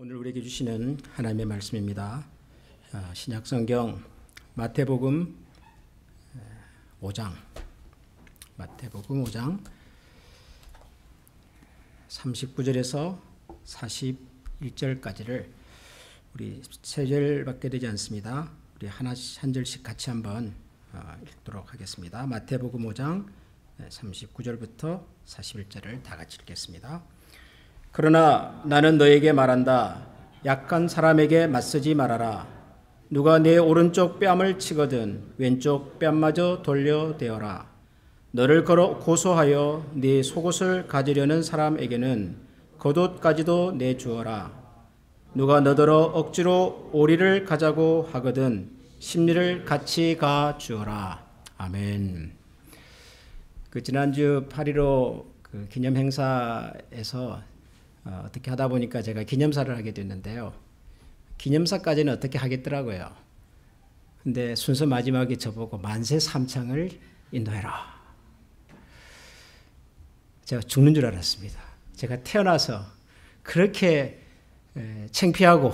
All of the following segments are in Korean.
오늘 우리에게 주시는 하나님의 말씀입니다. 신약성경 마태복음 5장 39절에서 41절까지를 우리 세 절밖에 되지 않습니다. 우리 한 절씩 같이 한번 읽도록 하겠습니다. 마태복음 5장 39절부터 41절을 다 같이 읽겠습니다. 그러나 나는 너에게 말한다. 약한 사람에게 맞서지 말아라. 누가 내 오른쪽 뺨을 치거든 왼쪽 뺨마저 돌려대어라. 너를 고소하여 네 속옷을 가지려는 사람에게는 겉옷까지도 내주어라. 누가 너더러 억지로 오리를 가자고 하거든 심리를 같이 가주어라. 아멘. 지난주 8.15 기념 행사에서 어떻게 하다 보니까 제가 기념사를 하게 됐는데요. 기념사까지는 어떻게 하겠더라고요. 근데 순서 마지막에 저보고 만세 삼창을 인도해라. 제가 죽는 줄 알았습니다. 제가 태어나서 그렇게 창피하고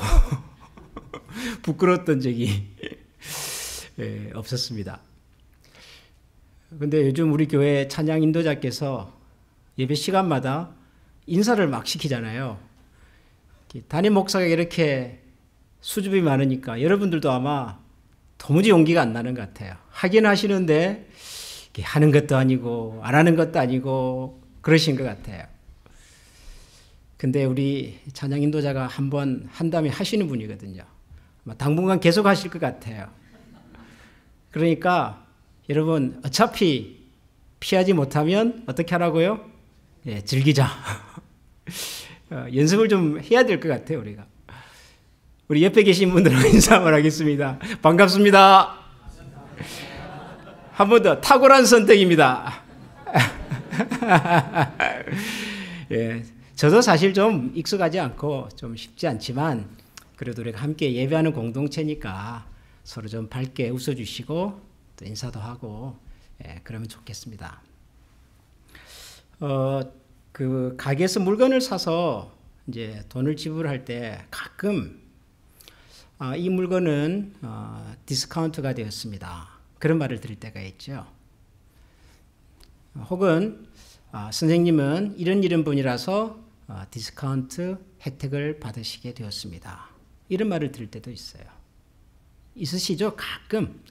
부끄러웠던 적이 없었습니다. 근데 요즘 우리 교회 찬양 인도자께서 예배 시간마다 인사를 막 시키잖아요. 담임 목사가 이렇게 수줍이 많으니까 여러분들도 아마 도무지 용기가 안 나는 것 같아요. 하긴 하시는데 하는 것도 아니고 안 하는 것도 아니고 그러신 것 같아요. 근데 우리 찬양 인도자가 한번 한다면 하시는 분이거든요. 아마 당분간 계속 하실 것 같아요. 그러니까 여러분 어차피 피하지 못하면 어떻게 하라고요? 즐기자. 연습을 좀 해야 될 것 같아요, 우리가. 우리 옆에 계신 분들하고 인사 한번 하겠습니다. 반갑습니다. 한 번 더, 탁월한 선택입니다. 저도 사실 좀 익숙하지 않고 좀 쉽지 않지만 그래도 우리가 함께 예배하는 공동체니까 서로 좀 밝게 웃어주시고 또 인사도 하고 그러면 좋겠습니다. 가게에서 물건을 사서 이제 돈을 지불할 때 가끔 이 물건은 디스카운트가 되었습니다. 그런 말을 들을 때가 있죠. 혹은 선생님은 이런 분이라서 디스카운트 혜택을 받으시게 되었습니다. 이런 말을 들을 때도 있어요. 있으시죠? 가끔.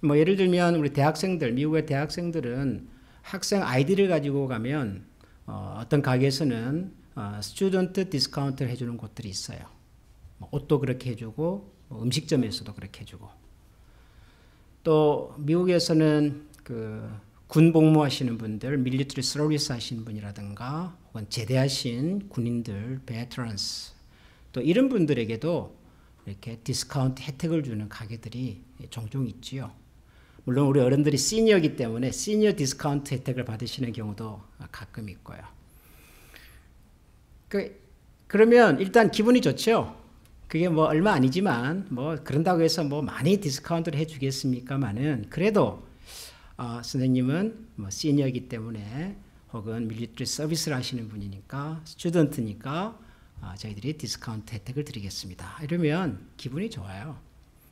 예를 들면 우리 대학생들, 미국의 대학생들은 학생 아이디를 가지고 가면 어떤 가게에서는 스튜던트 디스카운트를 해주는 곳들이 있어요. 옷도 그렇게 해주고 음식점에서도 그렇게 해주고 또 미국에서는 군 복무하시는 분들, 밀리터리 서비스 하시는 분이라든가 혹은 제대하신 군인들, 베테런스 또 이런 분들에게도 이렇게 디스카운트 혜택을 주는 가게들이 종종 있지요. 물론 우리 어른들이 시니어이기 때문에 시니어 디스카운트 혜택을 받으시는 경우도 가끔 있고요. 그러면 일단 기분이 좋죠. 그게 얼마 아니지만 그런다고 해서 많이 디스카운트를 해주겠습니까마는 그래도 선생님은 시니어이기 때문에 혹은 밀리터리 서비스를 하시는 분이니까 스튜던트니까 저희들이 디스카운트 혜택을 드리겠습니다. 이러면 기분이 좋아요.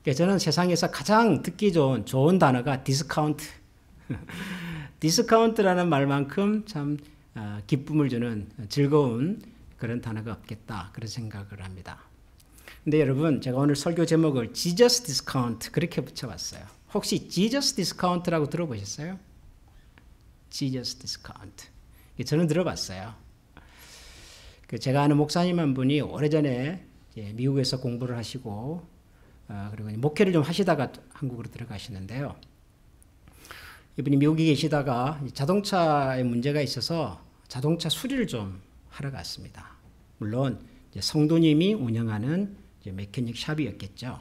저는 세상에서 가장 듣기 좋은 단어가 디스카운트. 디스카운트라는 말만큼 참 기쁨을 주는 즐거운 그런 단어가 없겠다. 그런 생각을 합니다. 근데 여러분 제가 오늘 설교 제목을 Jesus Discount 그렇게 붙여봤어요. 혹시 Jesus Discount라고 들어보셨어요? Jesus Discount. 저는 들어봤어요. 제가 아는 목사님 한 분이 오래전에 미국에서 공부를 하시고 그리고 목회를 좀 하시다가 한국으로 들어가시는데요. 이분이 미국에 계시다가 자동차에 문제가 있어서 자동차 수리를 좀 하러 갔습니다. 물론 성도님이 운영하는 메케닉 샵이었겠죠.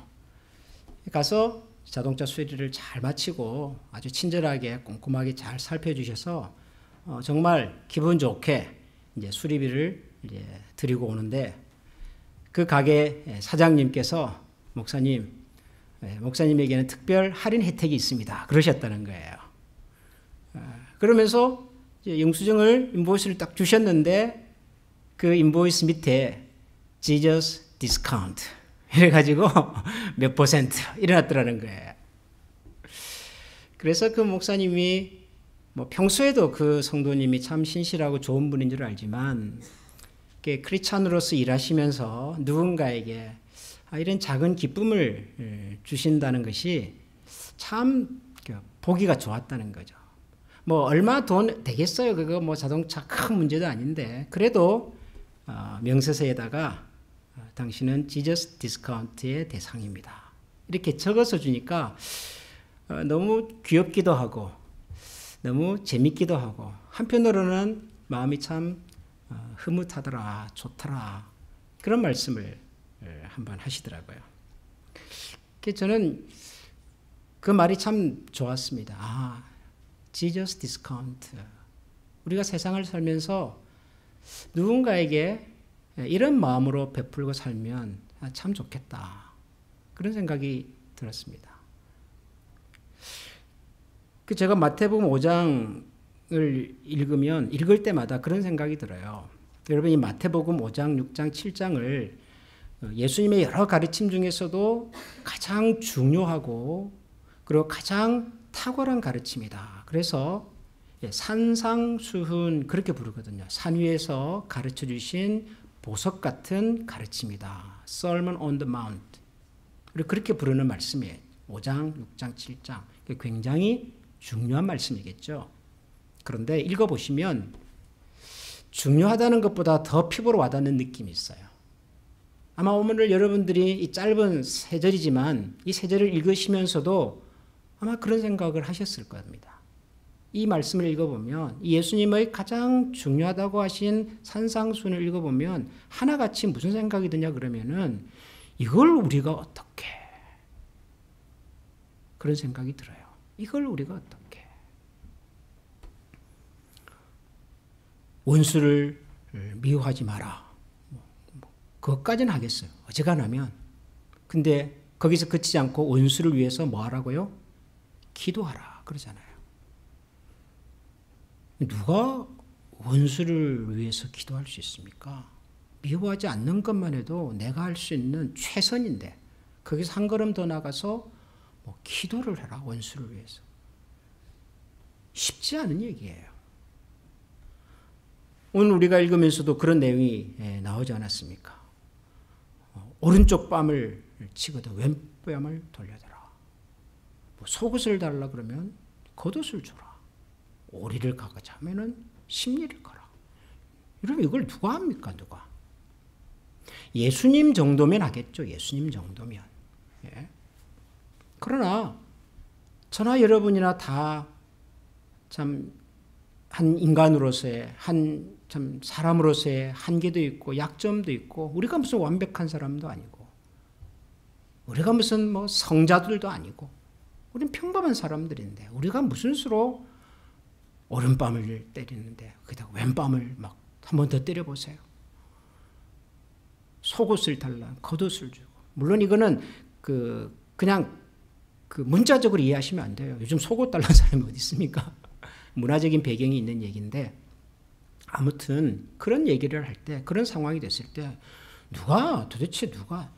가서 자동차 수리를 잘 마치고 아주 친절하게 꼼꼼하게 잘 살펴주셔서 정말 기분 좋게 이제 수리비를 드리고 오는데 그 가게 사장님께서 목사님에게는 특별 할인 혜택이 있습니다. 그러셨다는 거예요. 그러면서 영수증을 인보이스를 딱 주셨는데 그 인보이스 밑에 Jesus discount 이래가지고 몇 퍼센트 일어났더라는 거예요. 그래서 그 목사님이 뭐 평소에도 그 성도님이 참 신실하고 좋은 분인 줄 알지만 크리스찬으로서 일하시면서 누군가에게 이런 작은 기쁨을 주신다는 것이 참 보기가 좋았다는 거죠. 뭐 얼마 돈 되겠어요? 그거 뭐 자동차 큰 문제도 아닌데 그래도 명세서에다가 당신은 지저스 디스카운트의 대상입니다. 이렇게 적어서 주니까 너무 귀엽기도 하고 너무 재밌기도 하고 한편으로는 마음이 참 흐뭇하더라, 좋더라 그런 말씀을 한번 하시더라고요. 저는 그 말이 참 좋았습니다. Jesus discount. 우리가 세상을 살면서 누군가에게 이런 마음으로 베풀고 살면 참 좋겠다. 그런 생각이 들었습니다. 제가 마태복음 5장을 읽을 때마다 그런 생각이 들어요. 여러분 이 마태복음 5장, 6장, 7장을 예수님의 여러 가르침 중에서도 가장 중요하고 그리고 가장 탁월한 가르침이다. 그래서 산상수훈 그렇게 부르거든요. 산 위에서 가르쳐 주신 보석 같은 가르침이다. Sermon on the Mount. 그렇게 부르는 말씀이에요. 5장, 6장, 7장. 굉장히 중요한 말씀이겠죠. 그런데 읽어보시면 중요하다는 것보다 더 피부로 와닿는 느낌이 있어요. 아마 오늘 여러분들이 이 짧은 세 절이지만 이 세 절을 읽으시면서도 아마 그런 생각을 하셨을 겁니다. 이 말씀을 읽어보면 예수님의 가장 중요하다고 하신 산상수훈을 읽어보면 하나같이 무슨 생각이 드냐 그러면은 이걸 우리가 어떻게 그런 생각이 들어요. 이걸 우리가 어떻게 원수를 미워하지 마라. 그것까지는 하겠어요. 어지간하면. 근데 거기서 그치지 않고 원수를 위해서 뭐 하라고요? 기도하라 그러잖아요. 누가 원수를 위해서 기도할 수 있습니까? 미워하지 않는 것만 해도 내가 할 수 있는 최선인데 거기서 한 걸음 더 나가서 뭐 기도를 해라 원수를 위해서. 쉽지 않은 얘기예요. 오늘 우리가 읽으면서도 그런 내용이 나오지 않았습니까? 오른쪽 뺨을 치거든 왼뺨을 돌려달라. 뭐 속옷을 달라 그러면 겉옷을 줘라. 오리를 가고자 하면은 십리를 가라. 이러면 이걸 누가 합니까? 누가? 예수님 정도면 하겠죠. 예수님 정도면. 예. 그러나 저나 여러분이나 다 참 한 인간으로서의 한 참 사람으로서의 한계도 있고 약점도 있고 우리가 무슨 완벽한 사람도 아니고 우리가 무슨 뭐 성자들도 아니고 우리는 평범한 사람들인데 우리가 무슨 수로 오른뺨을 때리는데 거기다가 왼뺨을 막 한 번 더 때려보세요. 속옷을 달라 겉옷을 주고 물론 이거는 그냥 문자적으로 이해하시면 안 돼요. 요즘 속옷 달라는 사람이 어디 있습니까? 문화적인 배경이 있는 얘기인데 아무튼 그런 얘기를 할 때 그런 상황이 됐을 때 도대체 누가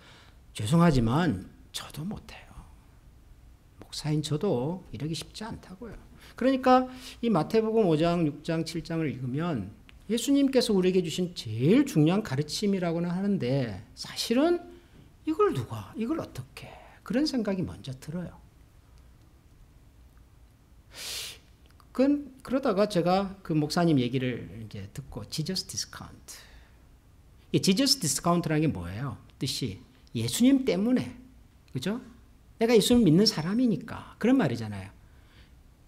죄송하지만 저도 못해요. 목사인 저도 이러기 쉽지 않다고요. 그러니까 이 마태복음 5장, 6장, 7장을 읽으면 예수님께서 우리에게 주신 제일 중요한 가르침이라고는 하는데 사실은 이걸 어떻게 그런 생각이 먼저 들어요. 그러다가 제가 그 목사님 얘기를 이제 듣고 Jesus discount. 이 Jesus discount라는 게 뭐예요? 뜻이 예수님 때문에, 그죠? 내가 예수님 믿는 사람이니까 그런 말이잖아요.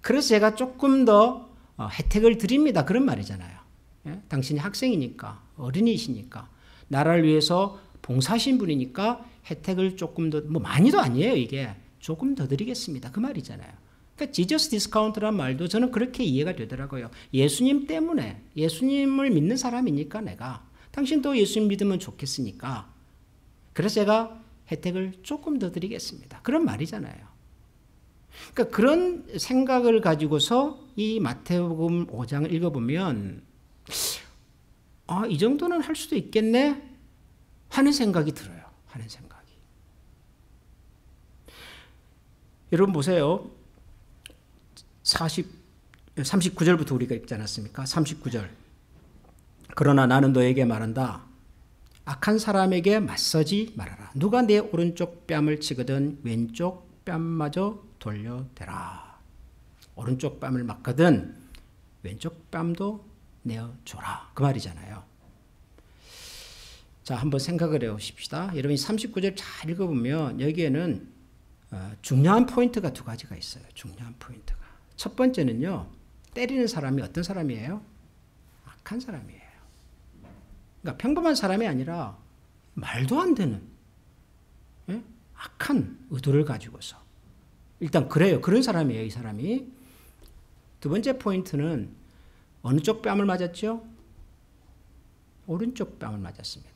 그래서 제가 조금 더 혜택을 드립니다. 그런 말이잖아요. 예? 당신이 학생이니까 어린이시니까 나라를 위해서 봉사하신 분이니까 혜택을 조금 더 뭐 많이도 아니에요. 이게 조금 더 드리겠습니다. 그 말이잖아요. 그러니까 지저스 디스카운트란 말도 저는 그렇게 이해가 되더라고요. 예수님 때문에 예수님을 믿는 사람이니까 내가 당신도 예수님 믿으면 좋겠으니까 그래서 제가 혜택을 조금 더 드리겠습니다. 그런 말이잖아요. 그러니까 그런 생각을 가지고서 이 마태복음 5장을 읽어보면 이 정도는 할 수도 있겠네 하는 생각이 들어요. 하는 생각이. 여러분 보세요. 39절부터 우리가 읽지 않았습니까? 39절. 그러나 나는 너에게 말한다. 악한 사람에게 맞서지 말아라. 누가 내 오른쪽 뺨을 치거든 왼쪽 뺨마저 돌려대라. 오른쪽 뺨을 맞거든 왼쪽 뺨도 내어줘라. 그 말이잖아요. 자, 한번 생각을 해보십시다. 여러분이 39절 잘 읽어보면 여기에는 중요한 포인트가 두 가지가 있어요. 중요한 포인트가. 첫 번째는요. 때리는 사람이 어떤 사람이에요? 악한 사람이에요. 그러니까 평범한 사람이 아니라 말도 안 되는 악한 의도를 가지고서. 일단 그래요. 그런 사람이에요. 이 사람이. 두 번째 포인트는 어느 쪽 뺨을 맞았죠? 오른쪽 뺨을 맞았습니다.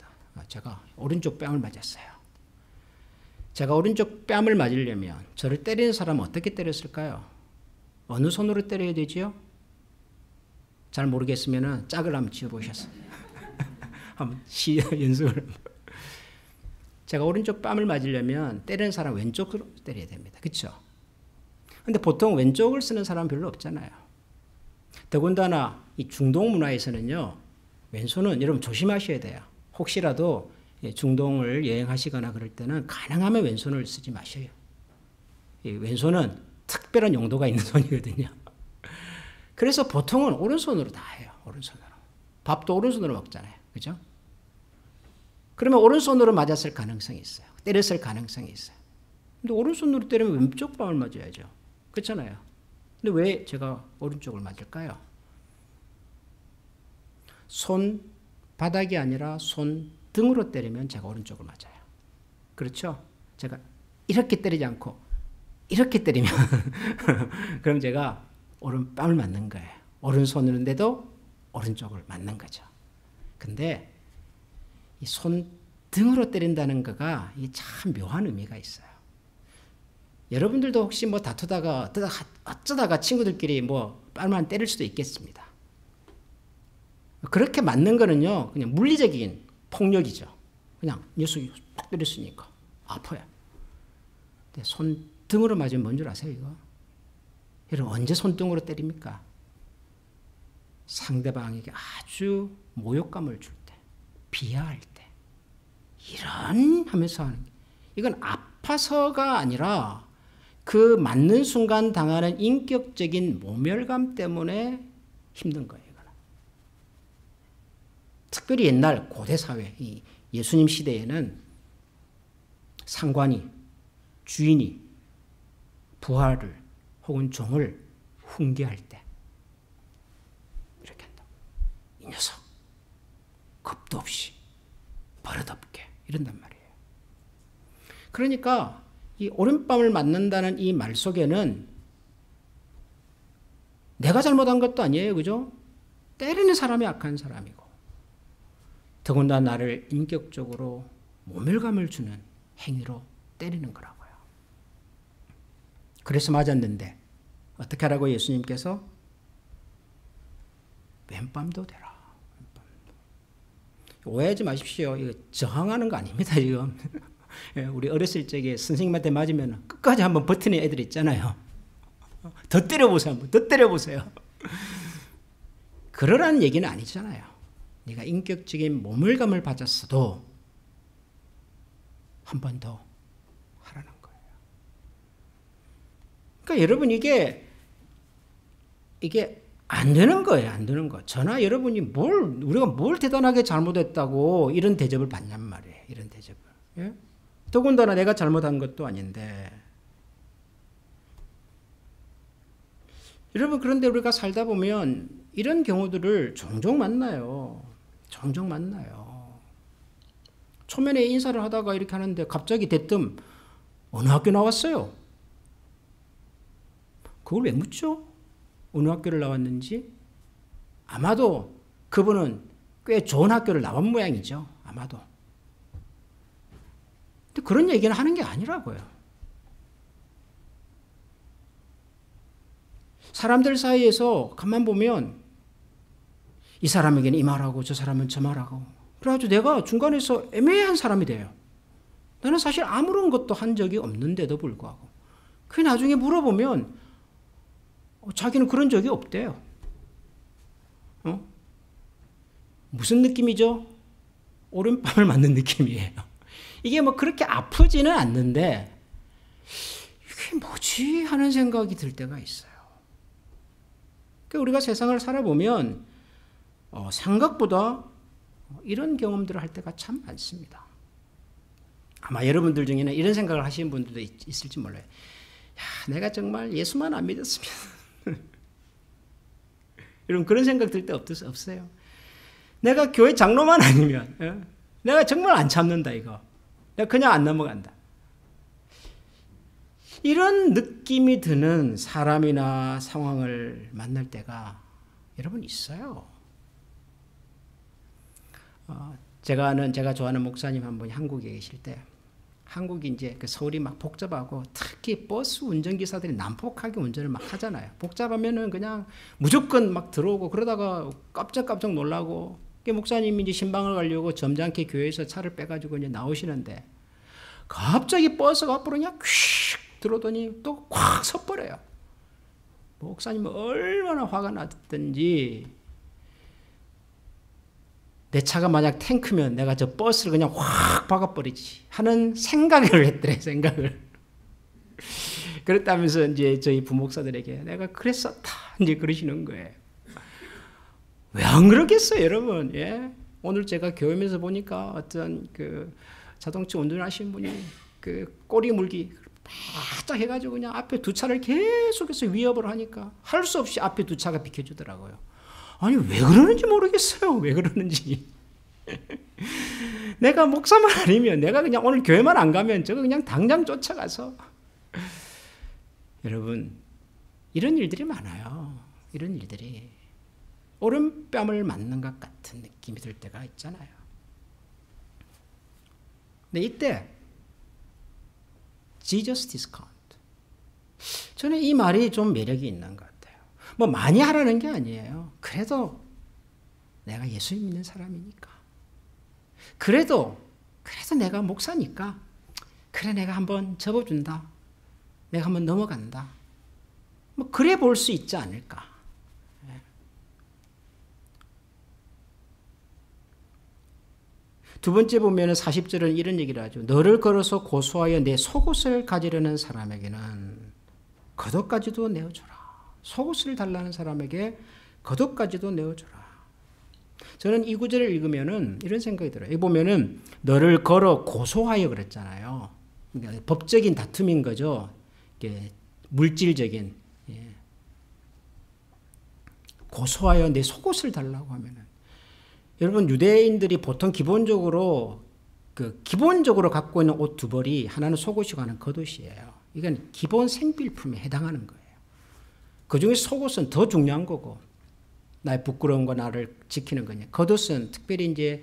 제가 오른쪽 뺨을 맞았어요. 제가 오른쪽 뺨을 맞으려면 저를 때리는 사람은 어떻게 때렸을까요? 어느 손으로 때려야 되지요? 잘 모르겠으면 짝을 한번 지어보셨어요. 한번 연습을. 제가 오른쪽 뺨을 맞으려면 때리는 사람 왼쪽으로 때려야 됩니다. 그렇죠? 근데 보통 왼쪽을 쓰는 사람은 별로 없잖아요. 더군다나 이 중동 문화에서는요. 왼손은 여러분 조심하셔야 돼요. 혹시라도 중동을 여행하시거나 그럴 때는 가능하면 왼손을 쓰지 마셔요. 왼손은 특별한 용도가 있는 손이거든요. 그래서 보통은 오른손으로 다 해요. 오른손으로. 밥도 오른손으로 먹잖아요. 그죠? 그러면 오른손으로 맞았을 가능성이 있어요. 때렸을 가능성이 있어요. 근데 오른손으로 때리면 왼쪽 뺨을 맞아야죠. 그렇잖아요. 근데 왜 제가 오른쪽을 맞을까요? 손 바닥이 아니라 손 등으로 때리면 제가 오른쪽을 맞아요. 그렇죠? 제가 이렇게 때리지 않고 이렇게 때리면 그럼 제가 오른뺨을 맞는 거예요. 오른손인데도 오른쪽을 맞는 거죠. 근데 이 손 등으로 때린다는 거가 참 묘한 의미가 있어요. 여러분들도 혹시 뭐 다투다가 어쩌다가 친구들끼리 뭐 뺨만 때릴 수도 있겠습니다. 그렇게 맞는 거는요, 그냥 물리적인 폭력이죠. 그냥 녀석이 팍 때렸으니까 아파요. 근데 손 등으로 맞으면 뭔 줄 아세요, 이거? 여러분, 언제 손등으로 때립니까? 상대방에게 아주 모욕감을 줄 때, 비하할 때, 이런 하면서 하는 게. 이건 아파서가 아니라 그 맞는 순간 당하는 인격적인 모멸감 때문에 힘든 거예요. 이거는. 특별히 옛날 고대 사회, 이 예수님 시대에는 상관이, 주인이 부하를 혹은 종을 훈계할 때 이렇게 한다. 이 녀석 겁도 없이 버릇없게 이런단 말이에요. 그러니까 이 오른뺨을 맞는다는 이 말 속에는 내가 잘못한 것도 아니에요. 그죠? 때리는 사람이 악한 사람이고 더군다나 나를 인격적으로 모멸감을 주는 행위로 때리는 거라고요. 그래서 맞았는데 어떻게 하라고 예수님께서? 왼뺨도 대라. 오해하지 마십시오. 이거 저항하는 거 아닙니다. 지금. 우리 어렸을 적에 선생님한테 맞으면 끝까지 한번 버티는 애들 있잖아요. 더 때려보세요. 한번 더 때려보세요. 그러라는 얘기는 아니잖아요. 네가 인격적인 모멸감을 받았어도 한 번 더 하라는 거예요. 그러니까 여러분 이게 안 되는 거예요. 안 되는 거. 저나 여러분이 우리가 뭘 대단하게 잘못했다고 이런 대접을 받냔 말이에요. 이런 대접을. 예? 더군다나 내가 잘못한 것도 아닌데. 여러분 그런데 우리가 살다 보면 이런 경우들을 종종 만나요. 종종 만나요. 초면에 인사를 하다가 이렇게 하는데 갑자기 대뜸 어느 학교 나왔어요? 그걸 왜 묻죠? 어느 학교를 나왔는지? 아마도 그분은 꽤 좋은 학교를 나온 모양이죠. 아마도. 근데 그런 얘기는 하는 게 아니라고요. 사람들 사이에서 가만 보면 이 사람에게는 이 말하고 저 사람은 저 말하고 그래가지고 내가 중간에서 애매한 사람이 돼요. 나는 사실 아무런 것도 한 적이 없는데도 불구하고. 그 나중에 물어보면 자기는 그런 적이 없대요. 무슨 느낌이죠? 오른밤을 맞는 느낌이에요. 이게 뭐 그렇게 아프지는 않는데 이게 뭐지 하는 생각이 들 때가 있어요. 그러니까 우리가 세상을 살아보면 생각보다 이런 경험들을 할 때가 참 많습니다. 아마 여러분들 중에는 이런 생각을 하시는 분들도 있을지 몰라요. 야, 내가 정말 예수만 안 믿었으면 여러분 그런 생각 들 때 없어요? 내가 교회 장로만 아니면 내가 정말 안 참는다 이거. 내가 그냥 안 넘어간다. 이런 느낌이 드는 사람이나 상황을 만날 때가 여러분 있어요. 제가 좋아하는 목사님 한 분이 한국에 계실 때 한국이 이제 그 서울이 막 복잡하고 특히 버스 운전기사들이 난폭하게 운전을 막 하잖아요. 복잡하면은 그냥 무조건 막 들어오고 그러다가 깜짝 놀라고 목사님이 이제 신방을 가려고 점잖게 교회에서 차를 빼가지고 이제 나오시는데 갑자기 버스가 앞으로 그냥 휙 들어오더니 또 콱 서버려요. 목사님은 얼마나 화가 났든지 내 차가 만약 탱크면 내가 저 버스를 그냥 확 박아버리지 하는 생각을 했더래, 생각을. 그랬다면서 이제 저희 부목사들에게 내가 그랬었다, 이제 그러시는 거예요. 왜 안 그러겠어요, 여러분? 예? 오늘 제가 교회에서 보니까 어떤 그 자동차 운전하시는 분이 그 꼬리 물기 바짝 해가지고 그냥 앞에 두 차를 계속해서 위협을 하니까 할 수 없이 앞에 두 차가 비켜주더라고요. 아니 왜 그러는지 모르겠어요. 왜 그러는지. 내가 목사만 아니면 내가 그냥 오늘 교회만 안 가면 저거 그냥 당장 쫓아가서 여러분 이런 일들이 많아요. 이런 일들이 오른뺨을 맞는 것 같은 느낌이 들 때가 있잖아요. 근데 이때 Jesus discount. 저는 이 말이 좀 매력이 있는 것 같아요. 뭐 많이 하라는 게 아니에요. 그래도 내가 예수 믿는 사람이니까. 그래도 내가 목사니까 그래 내가 한번 접어준다. 내가 한번 넘어간다. 뭐 그래 볼 수 있지 않을까. 두 번째 보면 40절은 이런 얘기를 하죠. 너를 걸어서 고소하여 내 속옷을 가지려는 사람에게는 겉옷까지도 내어줘라. 속옷을 달라는 사람에게 겉옷까지도 내어줘라. 저는 이 구절을 읽으면은 이런 생각이 들어요. 여기 보면은 너를 걸어 고소하여 그랬잖아요. 그러니까 법적인 다툼인 거죠. 이게 물질적인. 예. 고소하여 내 속옷을 달라고 하면은 여러분 유대인들이 보통 기본적으로 갖고 있는 옷 두 벌이 하나는 속옷이고 하나는 겉옷이에요. 이건 기본 생필품에 해당하는 거예요. 그중에 속옷은 더 중요한 거고 나의 부끄러움과 나를 지키는 거냐. 겉옷은 특별히 이제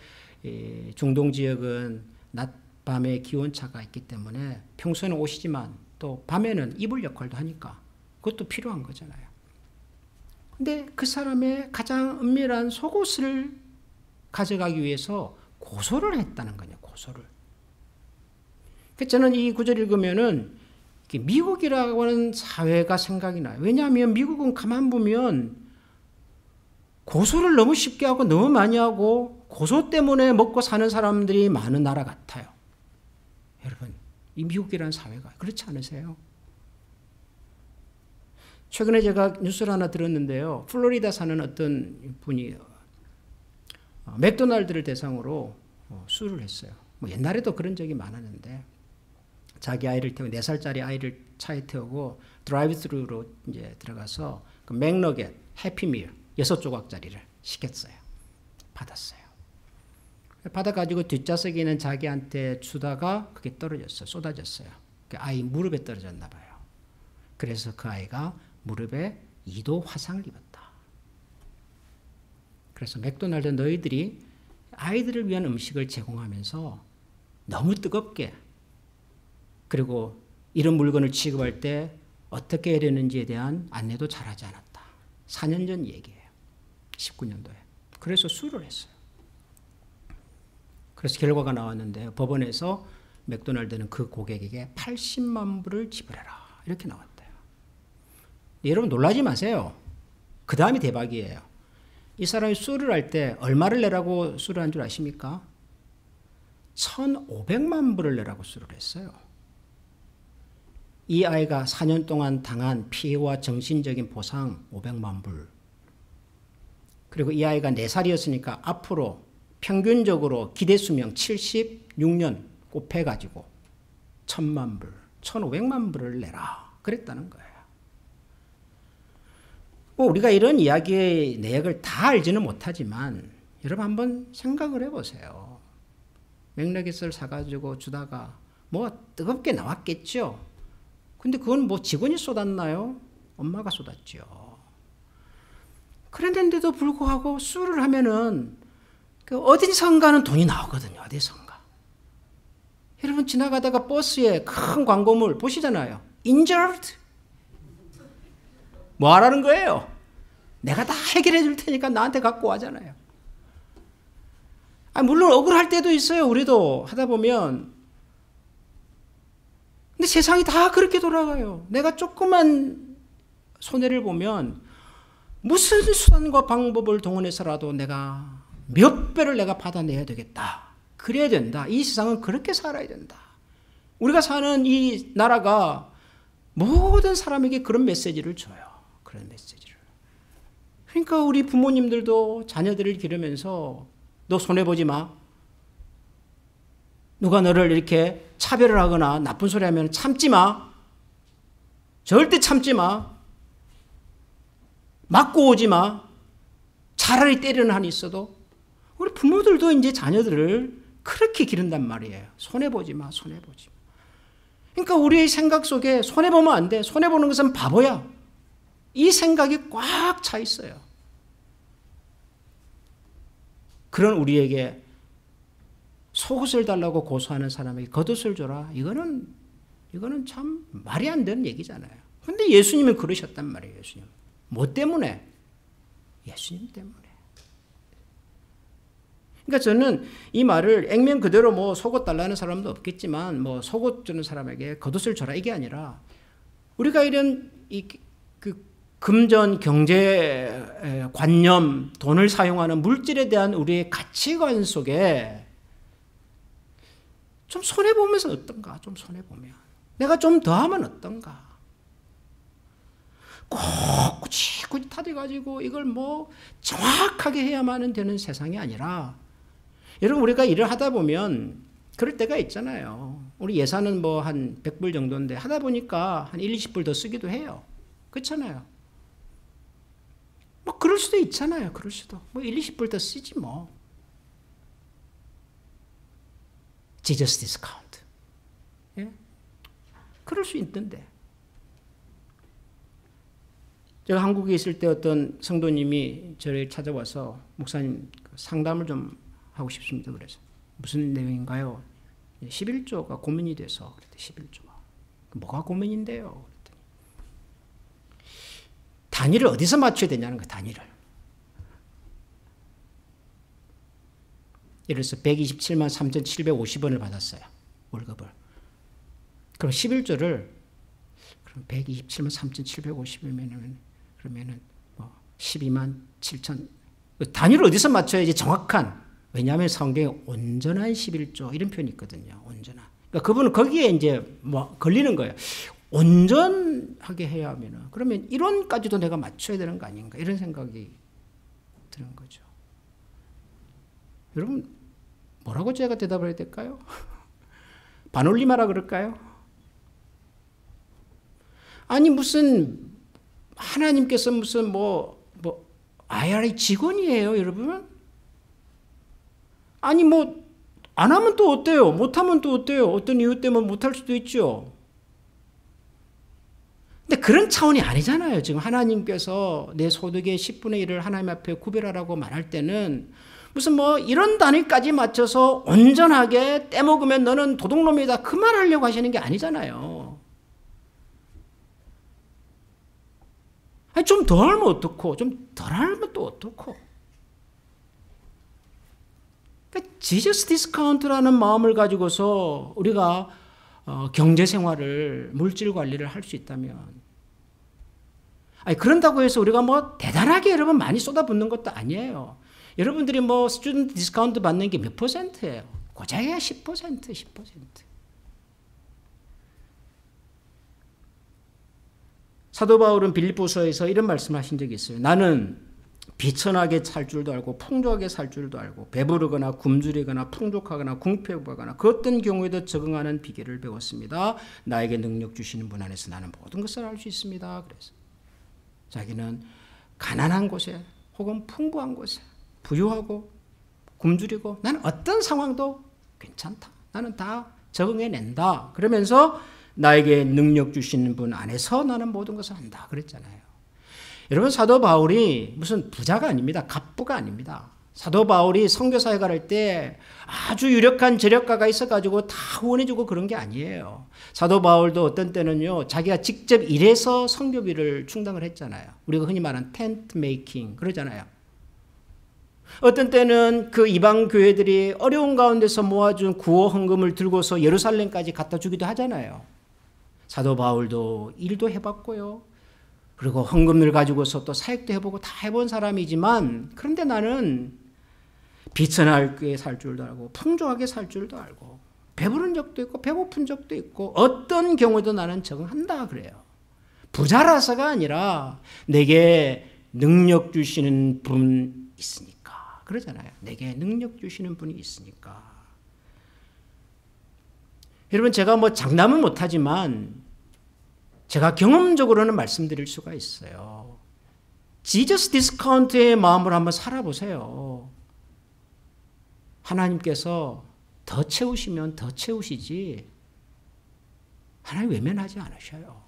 중동 지역은 낮 밤에 기온차가 있기 때문에 평소에는 옷이지만 또 밤에는 이불 역할도 하니까 그것도 필요한 거잖아요. 근데 그 사람의 가장 은밀한 속옷을 가져가기 위해서 고소를 했다는 거냐, 고소를. 그래서 저는 이 구절 읽으면은 미국이라고 하는 사회가 생각이 나요. 왜냐하면 미국은 가만 보면 고소를 너무 쉽게 하고 너무 많이 하고 고소 때문에 먹고 사는 사람들이 많은 나라 같아요. 여러분, 이 미국이라는 사회가 그렇지 않으세요? 최근에 제가 뉴스를 하나 들었는데요. 플로리다 사는 어떤 분이 맥도날드를 대상으로 수를 했어요. 뭐 옛날에도 그런 적이 많았는데 자기 아이를 태우고 4살짜리 아이를 차에 태우고 드라이브 스루로 이제 들어가서 그 맥너겟 해피밀 6조각짜리를 시켰어요. 받았어요. 받아가지고 뒷좌석에 있는 자기한테 주다가 그게 떨어졌어요. 쏟아졌어요. 그 아이 무릎에 떨어졌나 봐요. 그래서 그 아이가 무릎에 2도 화상을 입었다. 그래서 맥도날드 너희들이 아이들을 위한 음식을 제공하면서 너무 뜨겁게 그리고 이런 물건을 취급할 때 어떻게 해야 되는지에 대한 안내도 잘하지 않았다. 4년 전 얘기예요. 19년도에. 그래서 수를 했어요. 그래서 결과가 나왔는데 법원에서 맥도날드는 그 고객에게 80만 불을 지불해라 이렇게 나왔대요. 여러분 놀라지 마세요. 그 다음이 대박이에요. 이 사람이 수를 할 때 얼마를 내라고 수를 한 줄 아십니까? 1,500만 불을 내라고 수를 했어요. 이 아이가 4년 동안 당한 피해와 정신적인 보상 500만 불. 그리고 이 아이가 4살이었으니까 앞으로 평균적으로 기대 수명 76년 곱해가지고 1,000만 불, 1,500만 불을 내라 그랬다는 거예요. 우리가 이런 이야기의 내역을 다 알지는 못하지만 여러분 한번 생각을 해보세요. 맥너깃을 사가지고 주다가 뭐 뜨겁게 나왔겠죠. 근데 그건 뭐 직원이 쏟았나요? 엄마가 쏟았죠. 그랬는데도 불구하고 수를 하면은 그 어디선가는 돈이 나오거든요. 어디선가. 여러분 지나가다가 버스에 큰 광고물 보시잖아요. Injured? 뭐 하라는 거예요? 내가 다 해결해 줄 테니까 나한테 갖고 와잖아요. 물론 억울할 때도 있어요. 우리도 하다 보면. 근데 세상이 다 그렇게 돌아가요. 내가 조그만 손해를 보면 무슨 수단과 방법을 동원해서라도 내가 몇 배를 내가 받아내야 되겠다. 그래야 된다. 이 세상은 그렇게 살아야 된다. 우리가 사는 이 나라가 모든 사람에게 그런 메시지를 줘요. 그런 메시지를. 그러니까 우리 부모님들도 자녀들을 기르면서 너 손해보지 마. 누가 너를 이렇게 차별을 하거나 나쁜 소리 하면 참지 마. 절대 참지 마. 맞고 오지 마. 차라리 때리는 한이 있어도. 우리 부모들도 이제 자녀들을 그렇게 기른단 말이에요. 손해보지 마. 손해보지 마. 그러니까 우리의 생각 속에 손해보면 안 돼. 손해보는 것은 바보야. 이 생각이 꽉 차 있어요. 그런 우리에게 속옷을 달라고 고소하는 사람에게 겉옷을 줘라. 이거는 참 말이 안 되는 얘기잖아요. 그런데 예수님은 그러셨단 말이에요. 예수님. 뭐 때문에? 예수님 때문에. 그러니까 저는 이 말을 액면 그대로 뭐 속옷 달라는 사람도 없겠지만 뭐 속옷 주는 사람에게 겉옷을 줘라 이게 아니라 우리가 이런 그 금전 경제 관념, 돈을 사용하는 물질에 대한 우리의 가치관 속에 좀 손해보면서 어떤가? 좀 손해보면. 내가 좀 더 하면 어떤가? 꼭 굳이 타져가지고 이걸 뭐 정확하게 해야만 되는 세상이 아니라 여러분 우리가 일을 하다 보면 그럴 때가 있잖아요. 우리 예산은 뭐 한 100불 정도인데 하다 보니까 한 1, 20불 더 쓰기도 해요. 그렇잖아요. 뭐 그럴 수도 있잖아요. 그럴 수도. 뭐 1, 20불 더 쓰지 뭐. Jesus discount. 예? 그럴 수 있는데. 제가 한국에 있을 때 어떤 성도님이 저를 찾아와서 목사님 상담을 좀 하고 싶습니다. 그래서 무슨 내용인가요? 11조가 고민이 돼서 그랬더니 11조가 뭐가 고민인데요? 그랬더니 단위를 어디서 맞춰야 되냐는 거예요. 단위를. 예를 들어서 127만 3,750원을 받았어요. 월급을. 그럼 11조를 그럼 127만 3,750원이면 그러면은 뭐 12만 7천 단위를 어디서 맞춰야지 정확한. 왜냐하면 성경에 온전한 11조 이런 표현이 있거든요. 온전한. 그러니까 그분은 거기에 이제 뭐 걸리는 거예요. 온전하게 해야 하면은 그러면 이론까지도 내가 맞춰야 되는 거 아닌가 이런 생각이 드는 거죠. 여러분 뭐라고 제가 대답을 해야 될까요? 반올림하라 그럴까요? 아니 무슨 하나님께서 무슨 뭐 IRA 직원이에요, 여러분? 아니 뭐 안 하면 또 어때요? 못하면 또 어때요? 어떤 이유 때문에 못할 수도 있죠. 근데 그런 차원이 아니잖아요. 지금 하나님께서 내 소득의 10분의 1을 하나님 앞에 구별하라고 말할 때는 무슨 뭐 이런 단위까지 맞춰서 온전하게 떼먹으면 너는 도둑놈이다 그 말 하려고 하시는 게 아니잖아요. 아니 좀 더 하면 어떻고 좀 덜 하면 또 어떻고. 그러니까 지저스 디스카운트라는 마음을 가지고서 우리가 경제 생활을, 물질 관리를 할 수 있다면, 아니 그런다고 해서 우리가 뭐 대단하게 여러분 많이 쏟아붓는 것도 아니에요. 여러분들이 뭐 스튜던트 디스카운트 받는 게 몇 %예요? 고작해야 10%, 10%. 사도 바울은 빌립보서에서 이런 말씀을 하신 적이 있어요. 나는 비천하게 살 줄도 알고 풍족하게 살 줄도 알고 배부르거나 굶주리거나 풍족하거나 궁핍하거나 그 어떤 경우에도 적응하는 비결을 배웠습니다. 나에게 능력 주시는 분 안에서 나는 모든 것을 알 수 있습니다. 그래서 자기는 가난한 곳에 혹은 풍부한 곳에 부유하고 굶주리고 나는 어떤 상황도 괜찮다. 나는 다 적응해낸다. 그러면서 나에게 능력 주시는 분 안에서 나는 모든 것을 한다. 그랬잖아요. 여러분 사도 바울이 무슨 부자가 아닙니다. 갑부가 아닙니다. 사도 바울이 선교사에 갈 때 아주 유력한 재력가가 있어가지고 다 후원해주고 그런 게 아니에요. 사도 바울도 어떤 때는요 자기가 직접 일해서 선교비를 충당을 했잖아요. 우리가 흔히 말하는 텐트 메이킹 그러잖아요. 어떤 때는 그 이방 교회들이 어려운 가운데서 모아준 구호 헌금을 들고서 예루살렘까지 갖다 주기도 하잖아요. 사도 바울도 일도 해봤고요. 그리고 헌금을 가지고서 또 사역도 해보고 다 해본 사람이지만 그런데 나는 비천하게 살 줄도 알고 풍족하게 살 줄도 알고 배부른 적도 있고 배고픈 적도 있고 어떤 경우에도 나는 적응한다 그래요. 부자라서가 아니라 내게 능력 주시는 분 있으니까 그러잖아요. 내게 능력 주시는 분이 있으니까. 여러분 제가 뭐 장담은 못하지만 제가 경험적으로는 말씀드릴 수가 있어요. 지저스 디스카운트의 마음으로 한번 살아보세요. 하나님께서 더 채우시면 더 채우시지 하나님 외면하지 않으셔요.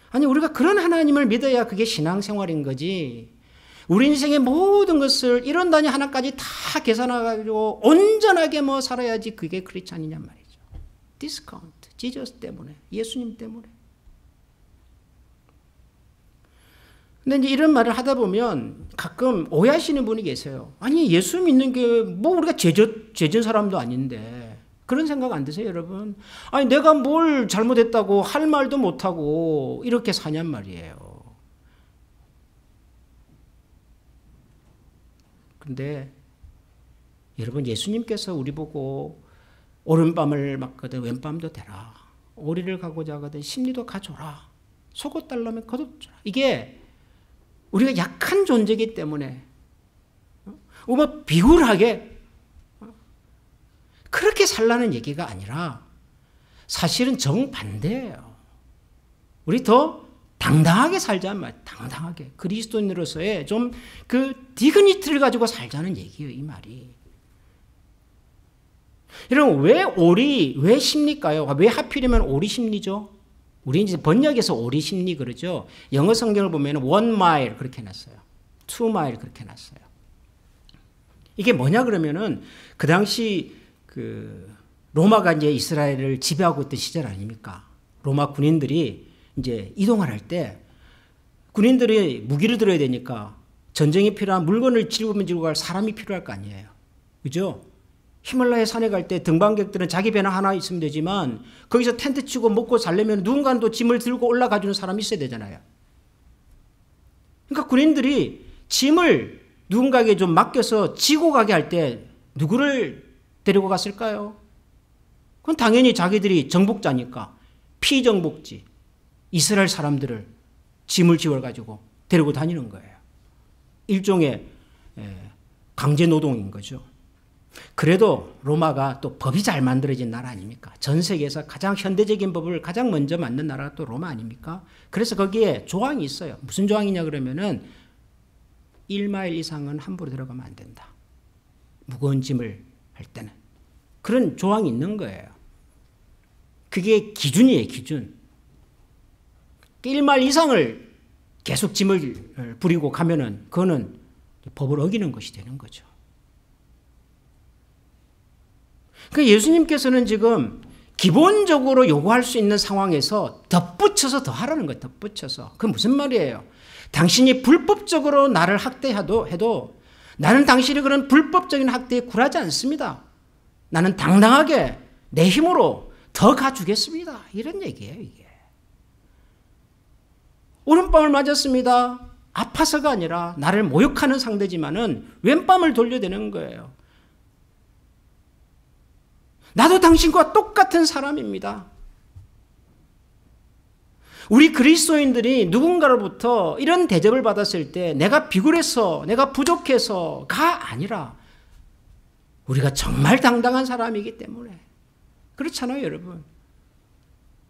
아니 우리가 그런 하나님을 믿어야 그게 신앙생활인 거지. 우리 인생의 모든 것을 이런 단위 하나까지 다 계산해가지고 온전하게 뭐 살아야지 그게 크리스찬이냔 말이죠. 디스카운트, 지저스 때문에, 예수님 때문에. 근데 이제 이런 말을 하다 보면 가끔 오해하시는 분이 계세요. 아니 예수 믿는 게 뭐 우리가 죄진 사람도 아닌데 그런 생각 안 드세요 여러분? 아니 내가 뭘 잘못했다고 할 말도 못하고 이렇게 사냔 말이에요. 근데 여러분 예수님께서 우리 보고 오른밤을 맞거든 왼밤도 대라. 오리를 가고자 하거든 심리도 가져라. 속옷 달라면 걷어줘라. 이게 우리가 약한 존재이기 때문에 뭐 비굴하게 그렇게 살라는 얘기가 아니라 사실은 정반대예요. 우리 더 당당하게 살자는 말, 당당하게 그리스도인으로서의 좀 그 디그니티를 가지고 살자는 얘기예요, 이 말이. 여러분 왜 심리일까요? 왜 하필이면 오리 심리죠? 우리 이제 번역에서 오리 심리 그러죠. 영어 성경을 보면 1 mile 그렇게 해놨어요. 2 mile 그렇게 해놨어요. 이게 뭐냐 그러면은 그 당시 그 로마가 이제 이스라엘을 지배하고 있던 시절 아닙니까? 로마 군인들이 이제 이동을 할 때 군인들이 무기를 들어야 되니까 전쟁이 필요한 물건을 지고 갈 사람이 필요할 거 아니에요. 그죠? 히말라야 산에 갈 때 등반객들은 자기 배나 하나 있으면 되지만 거기서 텐트 치고 먹고 살려면 누군가는 또 짐을 들고 올라가 주는 사람이 있어야 되잖아요. 그러니까 군인들이 짐을 누군가에게 좀 맡겨서 지고 가게 할 때 누구를 데리고 갔을까요? 그건 당연히 자기들이 정복자니까 피정복지 이스라엘 사람들을 짐을 지워가지고 데리고 다니는 거예요. 일종의 강제노동인 거죠. 그래도 로마가 또 법이 잘 만들어진 나라 아닙니까? 전 세계에서 가장 현대적인 법을 가장 먼저 만든 나라가 또 로마 아닙니까? 그래서 거기에 조항이 있어요. 무슨 조항이냐 그러면은 1마일 이상은 함부로 들어가면 안 된다. 무거운 짐을 할 때는. 그런 조항이 있는 거예요. 그게 기준이에요, 기준. 1마일 이상을 계속 짐을 부리고 가면은 그거는 법을 어기는 것이 되는 거죠. 그러니까 예수님께서는 지금 기본적으로 요구할 수 있는 상황에서 덧붙여서 더 하라는 거예요. 덧붙여서. 그게 무슨 말이에요? 당신이 불법적으로 나를 학대해도 나는 당신의 그런 불법적인 학대에 굴하지 않습니다. 나는 당당하게 내 힘으로 더 가주겠습니다. 이런 얘기예요, 이게. 오른밤을 맞았습니다. 아파서가 아니라 나를 모욕하는 상대지만은 왼밤을 돌려대는 거예요. 나도 당신과 똑같은 사람입니다. 우리 그리스도인들이 누군가로부터 이런 대접을 받았을 때 내가 비굴해서, 내가 부족해서가 아니라 우리가 정말 당당한 사람이기 때문에. 그렇잖아요, 여러분.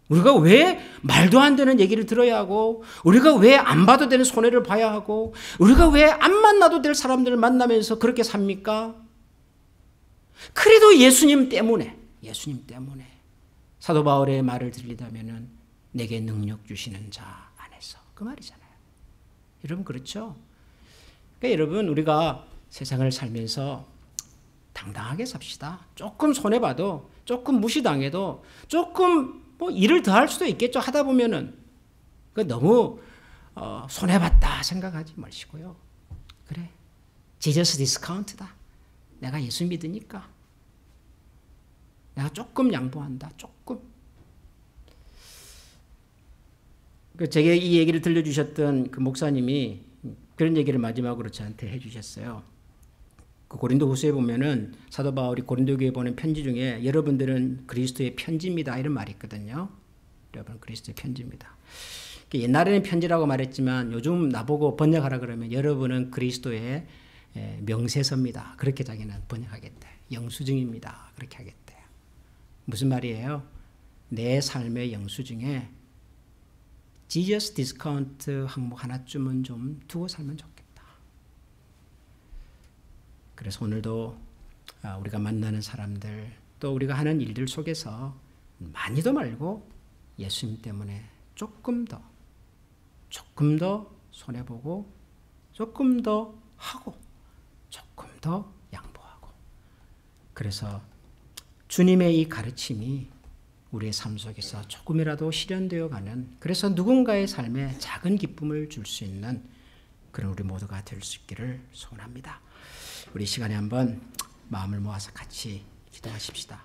우리가 왜 말도 안 되는 얘기를 들어야 하고, 우리가 왜 안 봐도 되는 손해를 봐야 하고, 우리가 왜 안 만나도 될 사람들을 만나면서 그렇게 삽니까? 그래도 예수님 때문에 사도 바울의 말을 들리다면은 내게 능력 주시는 자 안에서, 그 말이잖아요. 여러분, 그렇죠? 그러니까 여러분, 우리가 세상을 살면서 당당하게 삽시다. 조금 손해봐도, 조금 무시당해도, 조금 뭐 일을 더 할 수도 있겠죠. 하다 보면은. 그 너무 손해봤다 생각하지 마시고요. 그래, Jesus discount다. 내가 예수 믿으니까 내가 조금 양보한다. 조금. 제게 이 얘기를 들려주셨던 그 목사님이 그런 얘기를 마지막으로 저한테 해주셨어요. 그 고린도후서에 보면은 사도 바울이 고린도 교회에 보낸 편지 중에 여러분들은 그리스도의 편지입니다, 이런 말이 있거든요. 여러분, 그리스도의 편지입니다. 옛날에는 편지라고 말했지만 요즘 나보고 번역하라 그러면 여러분은 그리스도의 명세서입니다. 그렇게 자기는 번역하겠대. 영수증입니다. 그렇게 하겠대요. 무슨 말이에요? 내 삶의 영수증에 Jesus 디스카운트 항목 하나쯤은 좀 두고 살면 좋겠다. 그래서 오늘도 우리가 만나는 사람들, 또 우리가 하는 일들 속에서 많이도 말고 예수님 때문에 조금 더 손해보고, 조금 더 하고, 조금 더 양보하고. 그래서 주님의 이 가르침이 우리의 삶 속에서 조금이라도 실현되어 가는, 그래서 누군가의 삶에 작은 기쁨을 줄 수 있는 그런 우리 모두가 될 수 있기를 소원합니다. 우리 시간에 한번 마음을 모아서 같이 기도하십시다.